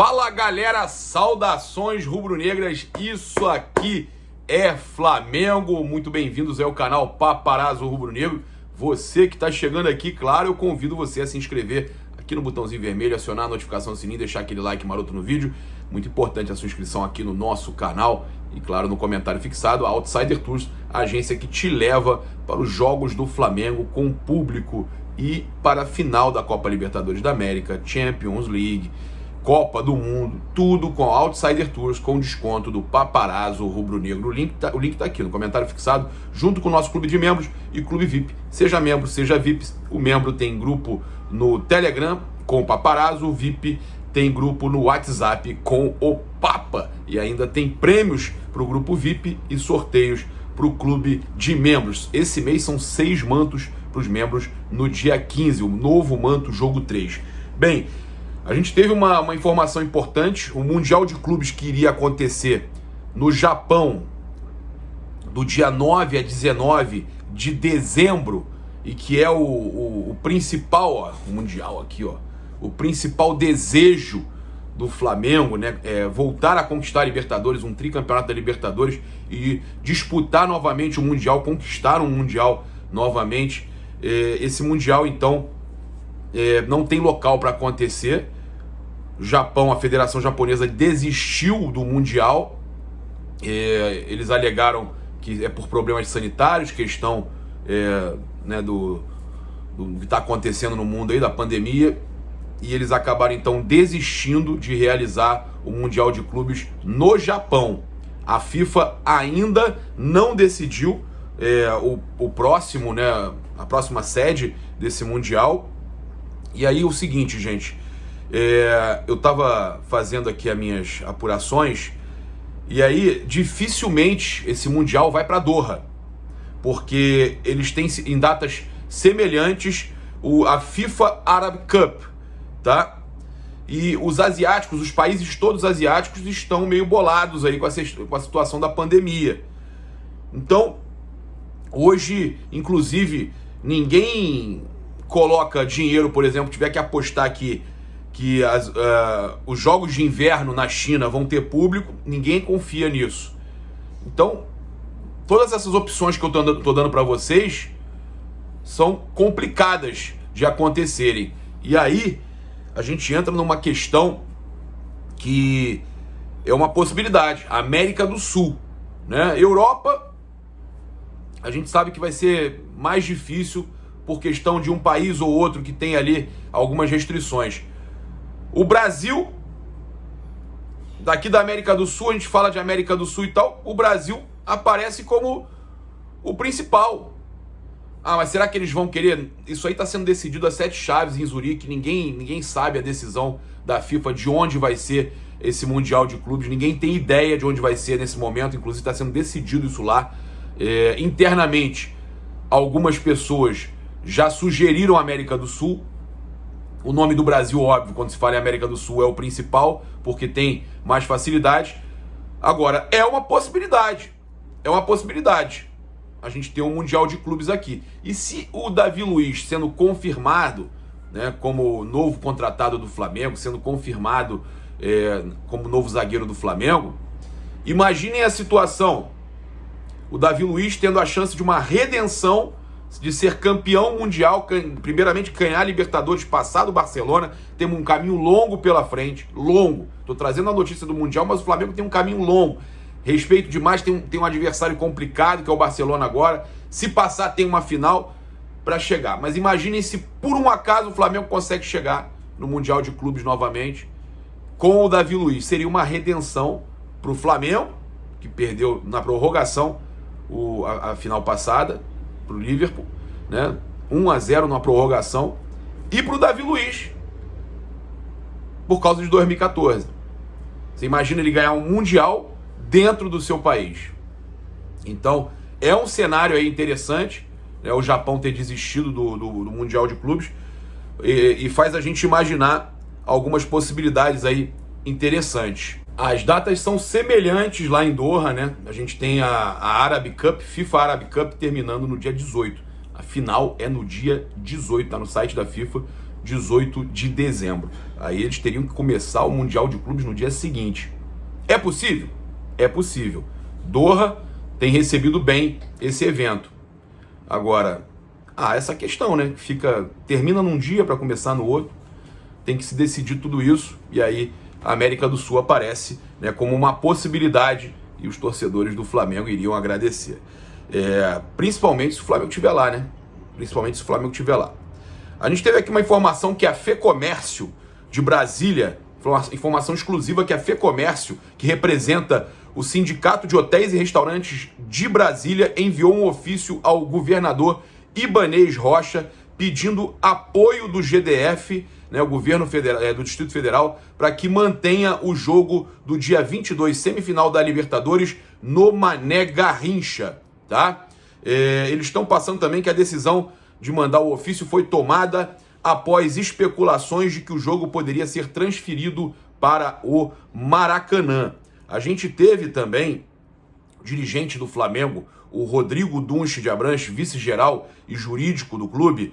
Fala galera, saudações rubro-negras, isso aqui é Flamengo, muito bem-vindos ao canal Paparazzo Rubro-Negro. Você que está chegando aqui, claro, eu convido você a se inscrever aqui no botãozinho vermelho, acionar a notificação do sininho, deixar aquele like maroto no vídeo, muito importante a sua inscrição aqui no nosso canal e claro, no comentário fixado, a Outsider Tours, a agência que te leva para os jogos do Flamengo com público e para a final da Copa Libertadores da América, Champions League, Copa do Mundo, tudo com a Outsider Tours, com desconto do Paparazzo Rubro-Negro. O link tá aqui no comentário fixado, junto com o nosso clube de membros e clube VIP. Seja membro, seja VIP. O membro tem grupo no Telegram com o Paparazzo, o VIP tem grupo no WhatsApp com o Papa. E ainda tem prêmios para o grupo VIP e sorteios para o clube de membros. Esse mês são 6 mantos para os membros no dia 15, o novo manto jogo 3. Bem, a gente teve uma informação importante, o Mundial de Clubes que iria acontecer no Japão do dia 9 a 19 de dezembro e que é o principal, ó, o Mundial aqui, ó, o principal desejo do Flamengo, né, é voltar a conquistar a Libertadores, um tricampeonato da Libertadores e disputar novamente o Mundial, conquistar um Mundial novamente. Esse Mundial, então, não tem local para acontecer. O Japão, a Federação Japonesa desistiu do Mundial. Eles alegaram que é por problemas sanitários, questão né, do que está acontecendo no mundo aí, da pandemia. E eles acabaram então desistindo de realizar o Mundial de Clubes no Japão. A FIFA ainda não decidiu o próximo, né, a próxima sede desse Mundial. E aí o seguinte, gente, eu estava fazendo aqui as minhas apurações e aí dificilmente esse Mundial vai para Doha, porque eles têm em datas semelhantes a FIFA Arab Cup, tá? E os asiáticos, os países todos asiáticos estão meio bolados aí com a situação da pandemia. Então, hoje, inclusive, ninguém coloca dinheiro, por exemplo, tiver que apostar que os jogos de inverno na China vão ter público, ninguém confia nisso. Então, todas essas opções que eu tô dando para vocês são complicadas de acontecerem. E aí, a gente entra numa questão que é uma possibilidade. América do Sul, né? Europa, a gente sabe que vai ser mais difícil por questão de um país ou outro que tem ali algumas restrições. O Brasil, daqui da América do Sul, a gente fala de América do Sul e tal, o Brasil aparece como o principal. Ah, mas será que eles vão querer? Isso aí está sendo decidido a 7 chaves em Zurique, ninguém sabe a decisão da FIFA de onde vai ser esse Mundial de Clubes, ninguém tem ideia de onde vai ser nesse momento, inclusive está sendo decidido isso lá. Internamente, algumas pessoas já sugeriram a América do Sul. O nome do Brasil, óbvio, quando se fala em América do Sul, é o principal, porque tem mais facilidade. Agora, é uma possibilidade. É uma possibilidade. A gente tem um Mundial de Clubes aqui. E se o Davi Luiz sendo confirmado, né, como novo contratado do Flamengo, sendo confirmado como novo zagueiro do Flamengo, imaginem a situação. O Davi Luiz tendo a chance de uma redenção, de ser campeão mundial, primeiramente ganhar a Libertadores, passar do Barcelona, temos um caminho longo pela frente, longo. Estou trazendo a notícia do Mundial, mas o Flamengo tem um caminho longo. Respeito demais, tem um adversário complicado, que é o Barcelona agora. Se passar, tem uma final para chegar. Mas imaginem se por um acaso o Flamengo consegue chegar no Mundial de Clubes novamente com o Davi Luiz. Seria uma redenção para o Flamengo, que perdeu na prorrogação a final passada, para o Liverpool, né? 1-0 na prorrogação, e para o Davi Luiz, por causa de 2014. Você imagina ele ganhar um Mundial dentro do seu país. Então, é um cenário aí interessante, né? O Japão ter desistido do Mundial de Clubes e faz a gente imaginar algumas possibilidades aí interessantes. As datas são semelhantes lá em Doha, né? A gente tem a Arab Cup, FIFA Arab Cup, terminando no dia 18. A final é no dia 18, tá no site da FIFA, 18 de dezembro. Aí eles teriam que começar o Mundial de Clubes no dia seguinte. É possível? É possível. Doha tem recebido bem esse evento. Agora, essa questão, né? Termina num dia para começar no outro. Tem que se decidir tudo isso. E aí a América do Sul aparece, né, como uma possibilidade e os torcedores do Flamengo iriam agradecer. Principalmente se o Flamengo estiver lá, né? Principalmente se o Flamengo estiver lá. A gente teve aqui uma informação que a FEComércio de Brasília, informação exclusiva que a FEComércio, que representa o Sindicato de Hotéis e Restaurantes de Brasília, enviou um ofício ao governador Ibanez Rocha pedindo apoio do GDF, né, o governo federal, do Distrito Federal, para que mantenha o jogo do dia 22, semifinal da Libertadores, no Mané Garrincha, tá? Eles estão passando também que a decisão de mandar o ofício foi tomada após especulações de que o jogo poderia ser transferido para o Maracanã. A gente teve também o dirigente do Flamengo, o Rodrigo Dunche de Abranches, vice-geral e jurídico do clube,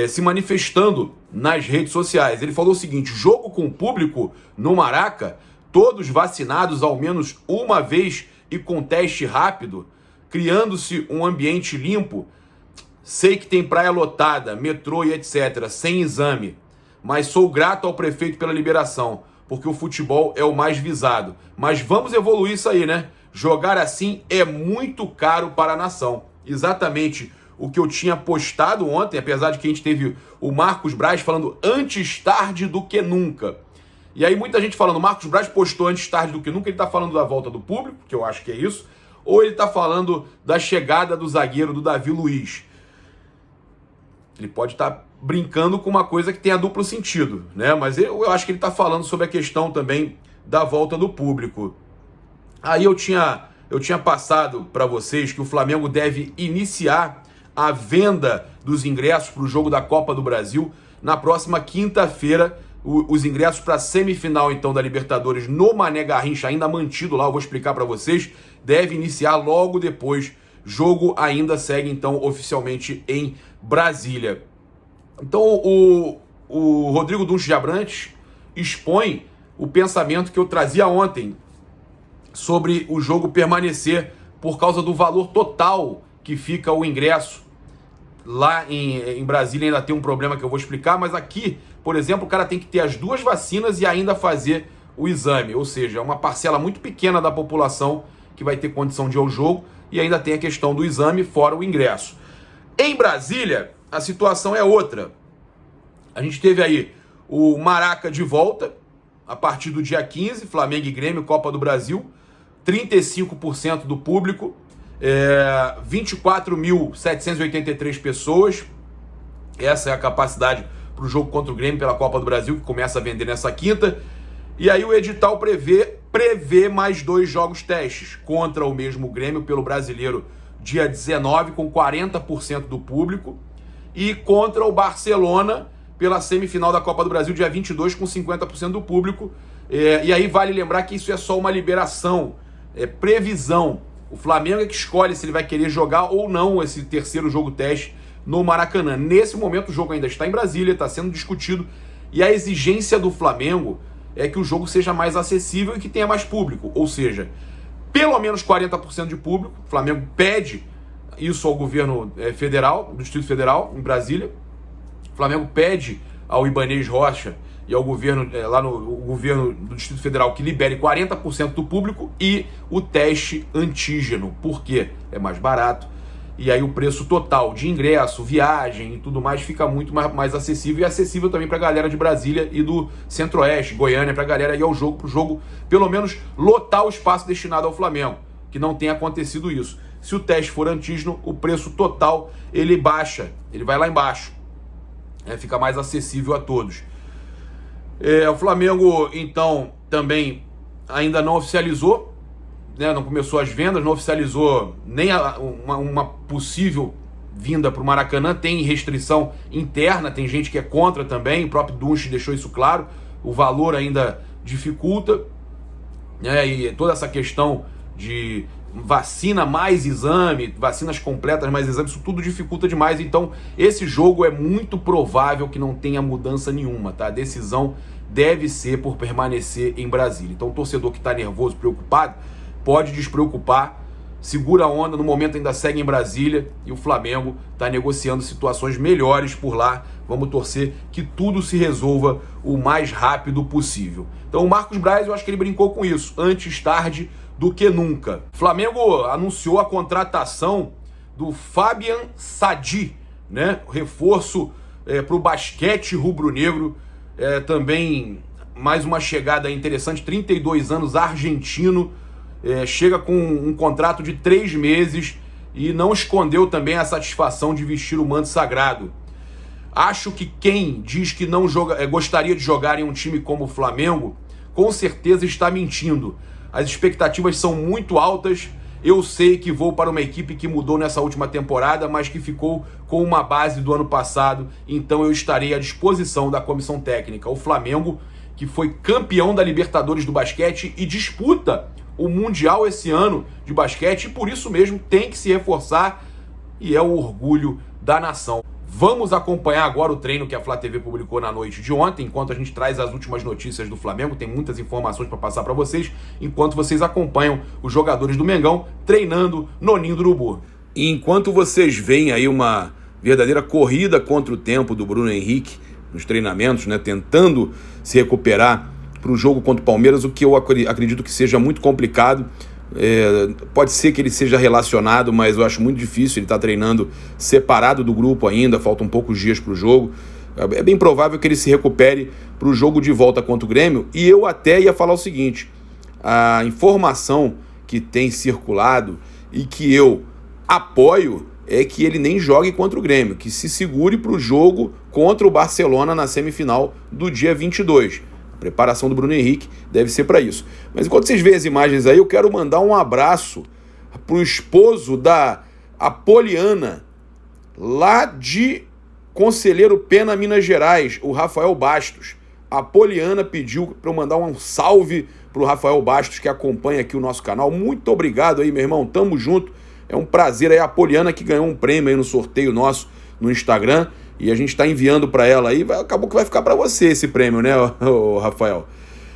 se manifestando nas redes sociais. Ele falou o seguinte: jogo com público no Maraca, todos vacinados ao menos uma vez e com teste rápido, criando-se um ambiente limpo. Sei que tem praia lotada, metrô e etc., sem exame, mas sou grato ao prefeito pela liberação, porque o futebol é o mais visado. Mas vamos evoluir isso aí, né? Jogar assim é muito caro para a nação. Exatamente o que eu tinha postado ontem, apesar de que a gente teve o Marcos Braz falando antes tarde do que nunca. E aí muita gente falando, Marcos Braz postou antes tarde do que nunca, ele tá falando da volta do público, que eu acho que é isso, ou ele tá falando da chegada do zagueiro, do Davi Luiz. Ele pode estar brincando com uma coisa que tenha duplo sentido, né? Mas eu acho que ele está falando sobre a questão também da volta do público. Aí eu tinha passado para vocês que o Flamengo deve iniciar a venda dos ingressos para o jogo da Copa do Brasil na próxima quinta-feira. Os ingressos para a semifinal, então, da Libertadores no Mané Garrincha, ainda mantido lá, eu vou explicar para vocês, deve iniciar logo depois. Jogo ainda segue, então, oficialmente em Brasília. Então, o Rodrigo Dunche de Abrantes expõe o pensamento que eu trazia ontem sobre o jogo permanecer por causa do valor total que fica o ingresso. Lá em Brasília ainda tem um problema que eu vou explicar, mas aqui, por exemplo, o cara tem que ter as 2 vacinas e ainda fazer o exame. Ou seja, é uma parcela muito pequena da população que vai ter condição de ir ao jogo e ainda tem a questão do exame fora o ingresso. Em Brasília, a situação é outra. A gente teve aí o Maraca de volta, a partir do dia 15, Flamengo e Grêmio, Copa do Brasil, 35% do público, 24.783 pessoas. Essa é a capacidade para o jogo contra o Grêmio pela Copa do Brasil, que começa a vender nessa quinta. E aí o edital prevê mais 2 jogos testes contra o mesmo Grêmio pelo Brasileiro, dia 19, com 40% do público, e contra o Barcelona pela semifinal da Copa do Brasil, dia 22, com 50% do público. E aí vale lembrar que isso é só uma liberação, previsão. O Flamengo é que escolhe se ele vai querer jogar ou não esse terceiro jogo teste no Maracanã. Nesse momento o jogo ainda está em Brasília, está sendo discutido, e a exigência do Flamengo é que o jogo seja mais acessível e que tenha mais público, ou seja, pelo menos 40% de público. O Flamengo pede isso ao governo federal, do Distrito Federal, em Brasília. O Flamengo pede ao Ibanez Rocha e ao governo, o governo do Distrito Federal, que libere 40% do público e o teste antígeno. Por quê? É mais barato. E aí o preço total de ingresso, viagem e tudo mais fica muito mais acessível, e acessível também para a galera de Brasília e do Centro-Oeste, Goiânia, para a galera ir ao jogo, para o jogo pelo menos lotar o espaço destinado ao Flamengo, que não tem acontecido isso. Se o teste for antígeno, o preço total ele baixa, ele vai lá embaixo, fica mais acessível a todos. O Flamengo, então, também ainda não oficializou, não começou as vendas, não oficializou nem uma possível vinda para o Maracanã. Tem restrição interna, tem gente que é contra também, o próprio Dunche deixou isso claro, o valor ainda dificulta, e toda essa questão de vacina mais exame, vacinas completas mais exame, isso tudo dificulta demais. Então esse jogo é muito provável que não tenha mudança nenhuma, tá? A decisão deve ser por permanecer em Brasília. Então o torcedor que está nervoso, preocupado, pode despreocupar, segura a onda, no momento ainda segue em Brasília e o Flamengo está negociando situações melhores por lá. Vamos torcer que tudo se resolva o mais rápido possível. Então o Marcos Braz, eu acho que ele brincou com isso, antes tarde do que nunca. O Flamengo anunciou a contratação do Fabian Sadi, né? Reforço para o basquete rubro-negro. Também mais uma chegada interessante, 32 anos, argentino. Chega com um contrato de 3 meses e não escondeu também a satisfação de vestir o manto sagrado. Acho que quem diz que não gostaria de jogar em um time como o Flamengo, com certeza está mentindo. As expectativas são muito altas. Eu sei que vou para uma equipe que mudou nessa última temporada, mas que ficou com uma base do ano passado, então eu estarei à disposição da comissão técnica. O Flamengo, que foi campeão da Libertadores do basquete e disputa o Mundial esse ano de basquete, e por isso mesmo tem que se reforçar e é o orgulho da nação. Vamos acompanhar agora o treino que a Flá TV publicou na noite de ontem, enquanto a gente traz as últimas notícias do Flamengo. Tem muitas informações para passar para vocês, enquanto vocês acompanham os jogadores do Mengão treinando no Ninho do Urubu. E enquanto vocês veem aí uma verdadeira corrida contra o tempo do Bruno Henrique nos treinamentos, né, tentando se recuperar para o jogo contra o Palmeiras, o que eu acredito que seja muito complicado. Pode ser que ele seja relacionado, mas eu acho muito difícil. Ele está treinando separado do grupo ainda, faltam poucos dias para o jogo. É bem provável que ele se recupere para o jogo de volta contra o Grêmio. E eu até ia falar o seguinte: a informação que tem circulado e que eu apoio é que ele nem jogue contra o Grêmio, que se segure para o jogo contra o Barcelona na semifinal do dia 22. A preparação do Bruno Henrique deve ser para isso. Mas enquanto vocês veem as imagens aí, eu quero mandar um abraço para o esposo da Apoliana, lá de Conselheiro Pena, Minas Gerais, o Rafael Bastos. A Apoliana pediu para eu mandar um salve para o Rafael Bastos, que acompanha aqui o nosso canal. Muito obrigado aí, meu irmão, tamo junto. É um prazer aí. A Apoliana que ganhou um prêmio aí no sorteio nosso no Instagram, e a gente está enviando para ela aí. Acabou que vai ficar para você esse prêmio, né, Rafael?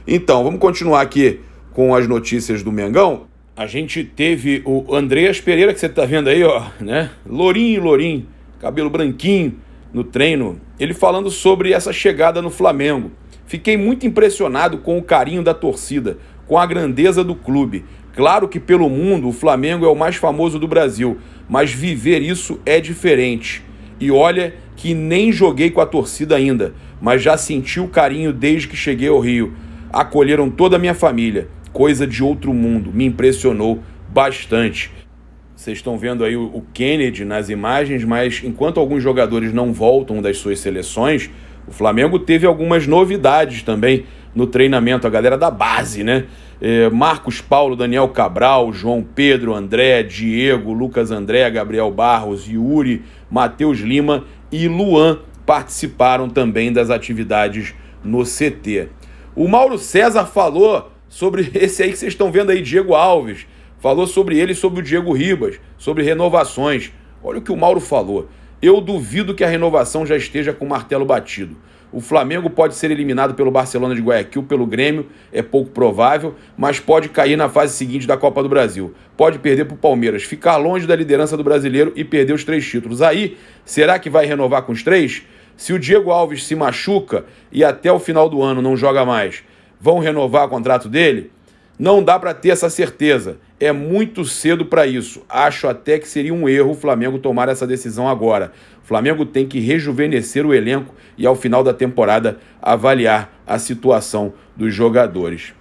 Então, vamos continuar aqui com as notícias do Mengão. A gente teve o Andreas Pereira, que você está vendo aí, ó, né? Lourinho, cabelo branquinho no treino. Ele falando sobre essa chegada no Flamengo. Fiquei muito impressionado com o carinho da torcida, com a grandeza do clube. Claro que pelo mundo o Flamengo é o mais famoso do Brasil, mas viver isso é diferente. E olha que nem joguei com a torcida ainda, mas já senti o carinho desde que cheguei ao Rio. Acolheram toda a minha família, coisa de outro mundo, me impressionou bastante. Vocês estão vendo aí o Kennedy nas imagens, mas enquanto alguns jogadores não voltam das suas seleções, o Flamengo teve algumas novidades também no treinamento, a galera da base, né? Marcos Paulo, Daniel Cabral, João Pedro, André, Diego, Lucas André, Gabriel Barros, Yuri, Matheus Lima e Luan participaram também das atividades no CT. O Mauro César falou sobre esse aí que vocês estão vendo aí, Diego Alves. Falou sobre ele e sobre o Diego Ribas, sobre renovações. Olha o que o Mauro falou. Eu duvido que a renovação já esteja com o martelo batido. O Flamengo pode ser eliminado pelo Barcelona de Guayaquil, pelo Grêmio, é pouco provável, mas pode cair na fase seguinte da Copa do Brasil. Pode perder para o Palmeiras, ficar longe da liderança do Brasileiro e perder os 3 títulos. Aí, será que vai renovar com os 3? Se o Diego Alves se machuca e até o final do ano não joga mais, vão renovar o contrato dele? Não dá para ter essa certeza. É muito cedo para isso. Acho até que seria um erro o Flamengo tomar essa decisão agora. O Flamengo tem que rejuvenescer o elenco e, ao final da temporada, avaliar a situação dos jogadores.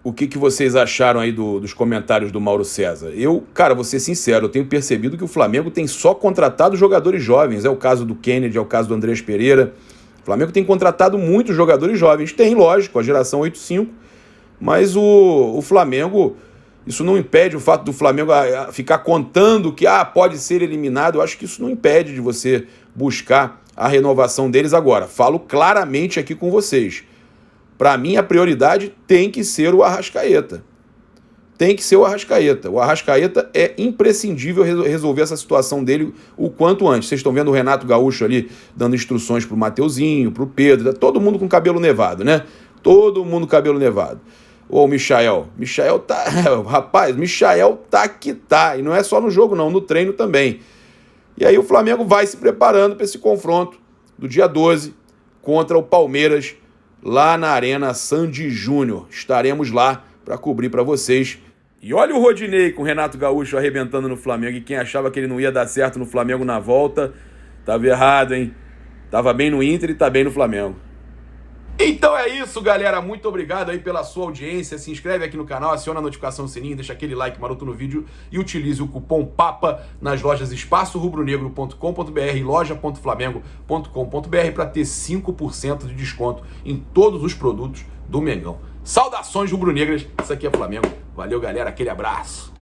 O que vocês acharam aí dos comentários do Mauro César? Cara, vou ser sincero, eu tenho percebido que o Flamengo tem só contratado jogadores jovens. É o caso do Kennedy, é o caso do Andreas Pereira. O Flamengo tem contratado muitos jogadores jovens. Tem, lógico, a geração 8-5. Mas o Flamengo, isso não impede o fato do Flamengo ficar contando que pode ser eliminado. Eu acho que isso não impede de você buscar a renovação deles agora. Falo claramente aqui com vocês. Para mim, a prioridade tem que ser o Arrascaeta. tem que ser o Arrascaeta. O Arrascaeta é imprescindível resolver essa situação dele o quanto antes. Vocês estão vendo o Renato Gaúcho ali dando instruções pro Mateuzinho, pro Pedro, todo mundo com cabelo nevado, né? Todo mundo cabelo nevado. Ô, Michael tá... Rapaz, Michael tá que tá. E não é só no jogo não, no treino também. E aí o Flamengo vai se preparando para esse confronto do dia 12 contra o Palmeiras lá na Arena Sandy Júnior. Estaremos lá para cobrir para vocês. E olha o Rodinei com o Renato Gaúcho arrebentando no Flamengo. E quem achava que ele não ia dar certo no Flamengo na volta, tava errado, hein? Tava bem no Inter e tá bem no Flamengo. Então é isso, galera. Muito obrigado aí pela sua audiência. Se inscreve aqui no canal, aciona a notificação do sininho, deixa aquele like maroto no vídeo e utilize o cupom PAPA nas lojas espaçorubronegro.com.br e loja.flamengo.com.br para ter 5% de desconto em todos os produtos do Mengão. Saudações rubro-negras. Isso aqui é Flamengo. Valeu, galera. Aquele abraço.